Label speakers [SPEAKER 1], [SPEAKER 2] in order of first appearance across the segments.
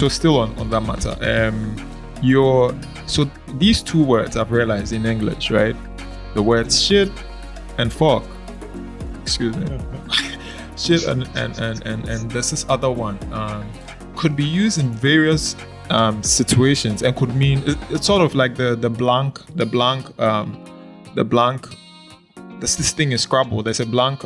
[SPEAKER 1] So still on that matter, so these two words I've realized in English, right? The words shit and fuck. Excuse me. Shit and there's this other one. Could be used in various situations and could mean it's sort of like the blank. There's this thing in Scrabble. There's a blank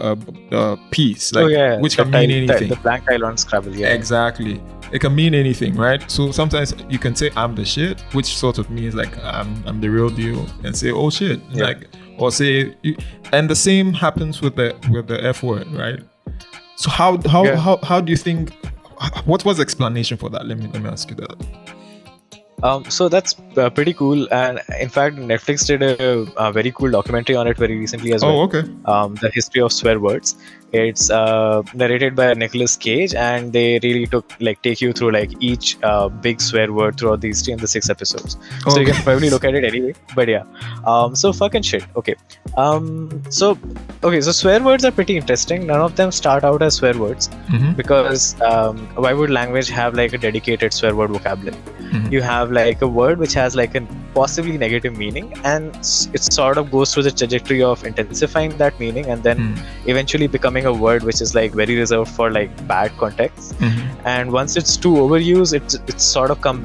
[SPEAKER 1] piece, like which can mean anything.
[SPEAKER 2] The blank tile on Scrabble, yeah.
[SPEAKER 1] Exactly. It can mean anything, right? So sometimes you can say I'm the shit, which sort of means like I'm the real deal, and say oh shit, like, or say, and the same happens with the F word, right? So how do you think? What was the explanation for that? Let me ask you that.
[SPEAKER 2] So that's pretty cool, and in fact Netflix did a very cool documentary on it very recently as well.
[SPEAKER 1] Oh, okay.
[SPEAKER 2] The history of swear words. It's narrated by Nicolas Cage, and they really take you through like each big swear word throughout the history in the 6 episodes. So you can probably look at it anyway. But yeah, so fucking shit. Okay. So swear words are pretty interesting. None of them start out as swear words, because why would language have like a dedicated swear word vocabulary? You have like a word which has like a possibly negative meaning, and it sort of goes through the trajectory of intensifying that meaning, and then eventually becoming a word which is like very reserved for like bad contexts. And once it's too overused, it sort of comes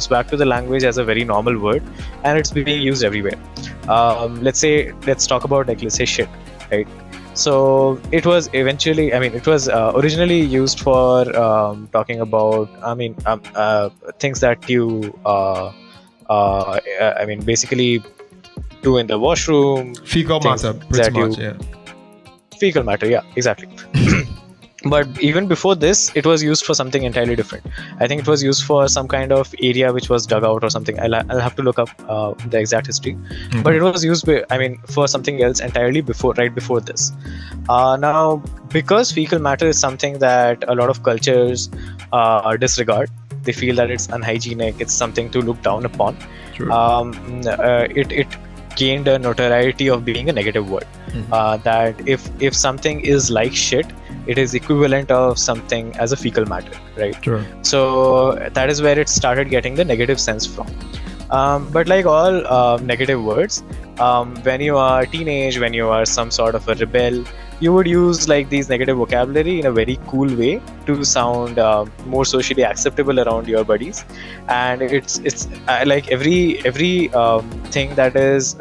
[SPEAKER 2] back to the language as a very normal word, and it's being used everywhere. Let's talk about like, let's say shit, right? So it was originally used for talking about things that you basically do in the washroom.
[SPEAKER 1] Fecal matter, pretty much, yeah.
[SPEAKER 2] Fecal matter, yeah, exactly. But even before this, it was used for something entirely different. I think it was used for some kind of area which was dug out or something. I'll have to look up the exact history. But it was used, for something else entirely right before this. Now, because fecal matter is something that a lot of cultures disregard, they feel that it's unhygienic, it's something to look down upon.
[SPEAKER 1] Sure.
[SPEAKER 2] It gained a notoriety of being a negative word. That if something is like shit, it is equivalent of something as a fecal matter, right?
[SPEAKER 1] Sure.
[SPEAKER 2] So that is where it started getting the negative sense from. But like all negative words, when you are teenage, when you are some sort of a rebel, you would use like these negative vocabulary in a very cool way to sound more socially acceptable around your buddies. And it's like every thing that is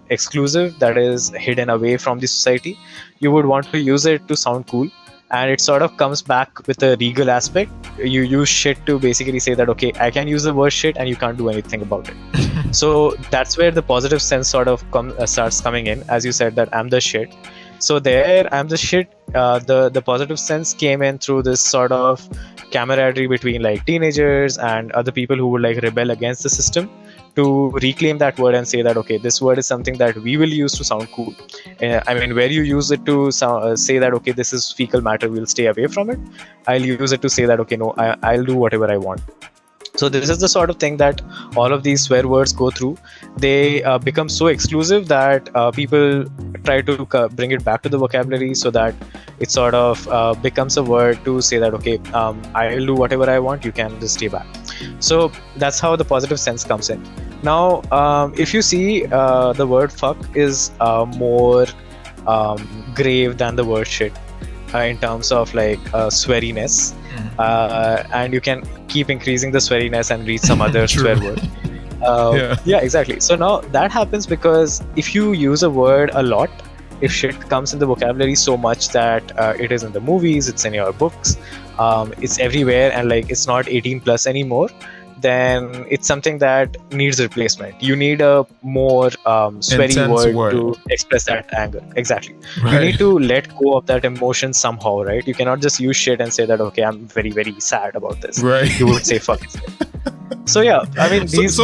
[SPEAKER 2] exclusive, that is hidden away from the society, you would want to use it to sound cool. And it sort of comes back with a regal aspect. You use shit to basically say that, okay, I can use the word shit and you can't do anything about it. So that's where the positive sense sort of starts coming in. As you said, that I'm the shit. So there, I'm the shit. The positive sense came in through this sort of camaraderie between like teenagers and other people who would like rebel against the system, to reclaim that word and say that, okay, this word is something that we will use to sound cool. Where you use it to say that, okay, this is fecal matter, we'll stay away from it. I'll use it to say that, okay, no, I'll do whatever I want. So this is the sort of thing that all of these swear words go through. They become so exclusive that people try to bring it back to the vocabulary, so that it sort of becomes a word to say that, okay, I'll do whatever I want, you can just stay back. So that's how the positive sense comes in. Now, if you see, the word fuck is more grave than the word shit in terms of like sweariness. And you can keep increasing the sweariness and reach some other swear word. Yeah, exactly. So now that happens because if you use a word a lot, if shit comes in the vocabulary so much that it is in the movies, it's in your books, it's everywhere, and like it's not 18 plus anymore, then it's something that needs replacement. You need a more sweary word to express that anger. Exactly. Right. You need to let go of that emotion somehow, right? You cannot just use shit and say that, okay, I'm very, very sad about this.
[SPEAKER 1] Right.
[SPEAKER 2] You would say fuck. So yeah, I mean, these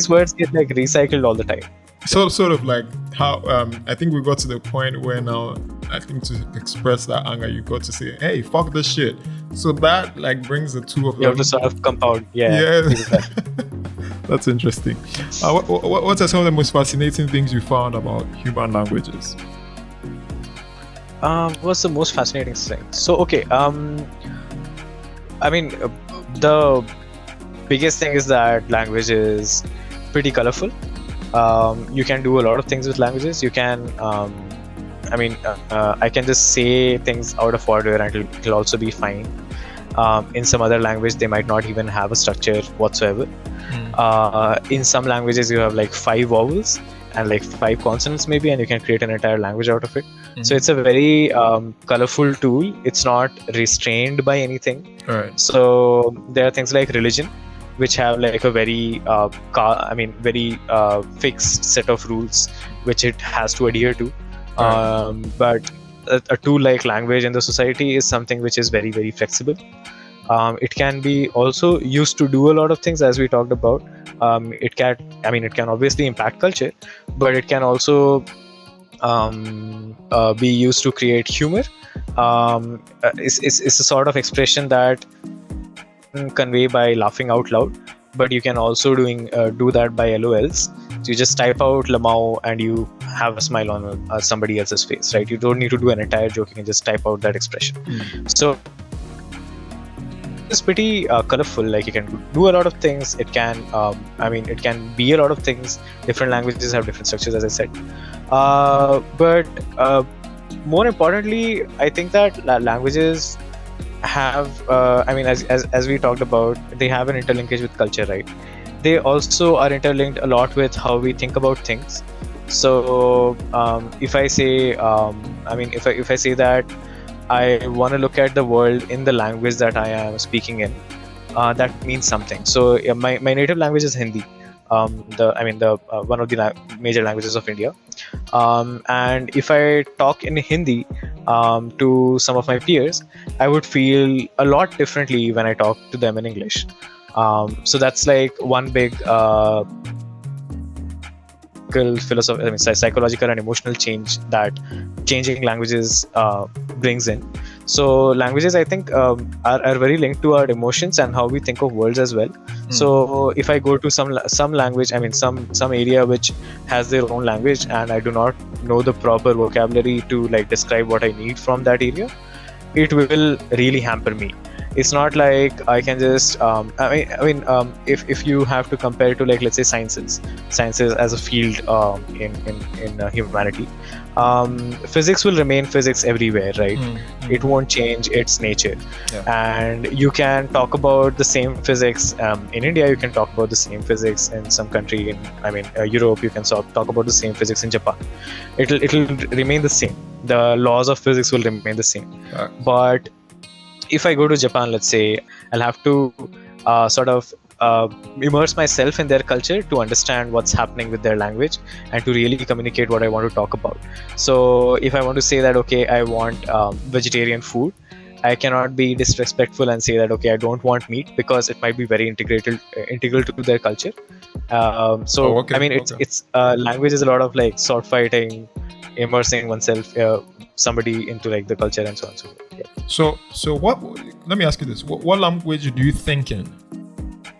[SPEAKER 2] words get like recycled all the time.
[SPEAKER 1] So sort of like how I think we got to the point where now I think to express that anger, you got to say, hey, fuck this shit. So that like brings the two of them.
[SPEAKER 2] You have to sort of compound. Yeah.
[SPEAKER 1] That's interesting. What are some of the most fascinating things you found about human languages?
[SPEAKER 2] What's the most fascinating thing? So okay, I mean, the biggest thing is that language is pretty colorful. You can do a lot of things with languages. You can, I can just say things out of order and it'll also be fine. In some other language, they might not even have a structure whatsoever. In some languages, you have like 5 vowels and like 5 consonants maybe, and you can create an entire language out of it. So it's a very colorful tool. It's not restrained by anything.
[SPEAKER 1] Right.
[SPEAKER 2] So there are things like religion, which have like a very very fixed set of rules which it has to adhere to. But a tool like language in the society is something which is very, very flexible. It can be also used to do a lot of things, as we talked about. It can obviously impact culture, but it can also be used to create humor. It's a sort of expression that convey by laughing out loud, but you can also do that by LOLs. So you just type out Lamau and you have a smile on somebody else's face, right? You don't need to do an entire joke, you can just type out that expression. So it's pretty colorful. Like, you can do a lot of things. It can it can be a lot of things. Different languages have different structures, as I said, but more importantly, I think that languages have as we talked about, they have an interlinkage with culture, right? They also are interlinked a lot with how we think about things. So if I say if I say that I want to look at the world in the language that I am speaking in, that means something. So my native language is Hindi, one of the major languages of India, and if I talk in Hindi to some of my peers, I would feel a lot differently when I talk to them in English. So that's like one big psychological and emotional change that changing languages brings in. So languages, I think, are very linked to our emotions and how we think of worlds as well. So if I go to some language, some area which has their own language, and I do not know the proper vocabulary to like describe what I need from that area, it will really hamper me. It's not like I can just if you have to compare to, like, let's say sciences as a field in humanity, physics will remain physics everywhere, right? It won't change its nature. And you can talk about the same physics in India, you can talk about the same physics in some country in Europe, you can talk about the same physics in Japan. It'll remain the same. The laws of physics will remain the same. But if I go to Japan, let's say, I'll have to immerse myself in their culture to understand what's happening with their language and to really communicate what I want to talk about. So if I want to say that, okay, I want vegetarian food, I cannot be disrespectful and say that, okay, I don't want meat, because it might be very integral to their culture. It's language is a lot of like sword fighting, immersing oneself, somebody into like the culture and so on.
[SPEAKER 1] So what? Let me ask you this: what language do you think in?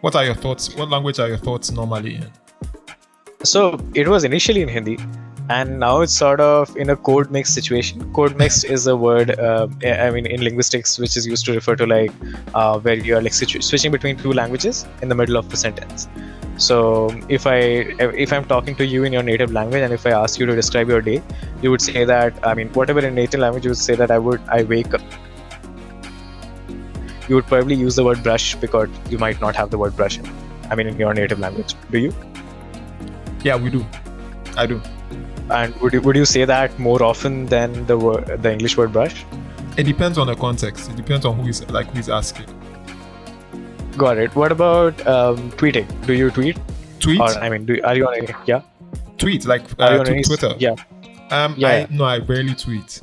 [SPEAKER 1] What are your thoughts? What language are your thoughts normally in?
[SPEAKER 2] So it was initially in Hindi, and now it's sort of in a code mix situation. Code mix is a word, in linguistics, which is used to refer to like where you are like switching between 2 languages in the middle of a sentence. So if I'm talking to you in your native language, and if I ask you to describe your day, you would say that, whatever in native language, you would say that I wake up. You would probably use the word brush, because you might not have the word brush in your native language. Do you?
[SPEAKER 1] Yeah, we do. I do.
[SPEAKER 2] And would you say that more often than the English word brush?
[SPEAKER 1] It depends on the context. It depends on who is asking.
[SPEAKER 2] Got it. What about tweeting? Do you tweet?
[SPEAKER 1] Tweet?
[SPEAKER 2] Or, are you on any? Yeah.
[SPEAKER 1] Tweet, like Twitter?
[SPEAKER 2] Yeah.
[SPEAKER 1] I rarely tweet.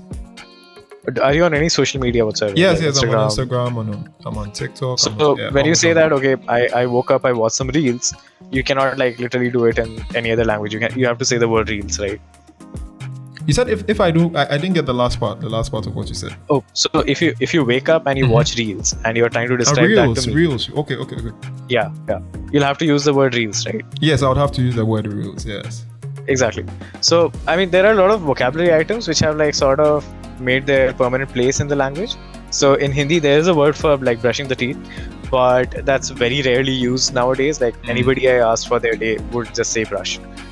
[SPEAKER 2] Are you on any social media whatsoever?
[SPEAKER 1] Yes, I'm on Instagram, I'm on TikTok.
[SPEAKER 2] So when you say that, okay, I woke up, I watched some reels, you cannot like literally do it in any other language. You have to say the word reels, right?
[SPEAKER 1] You said if I do, I didn't get the last part of what you said.
[SPEAKER 2] Oh, so if you wake up and you watch reels and you're trying to describe that to me.
[SPEAKER 1] Reels. Okay.
[SPEAKER 2] Yeah. You'll have to use the word reels, right?
[SPEAKER 1] Yes, I would have to use the word reels, yes.
[SPEAKER 2] Exactly. So, there are a lot of vocabulary items which have like sort of made their permanent place in the language. So in Hindi, there is a word for like brushing the teeth, but that's very rarely used nowadays. Like anybody I asked for their day would just say brush.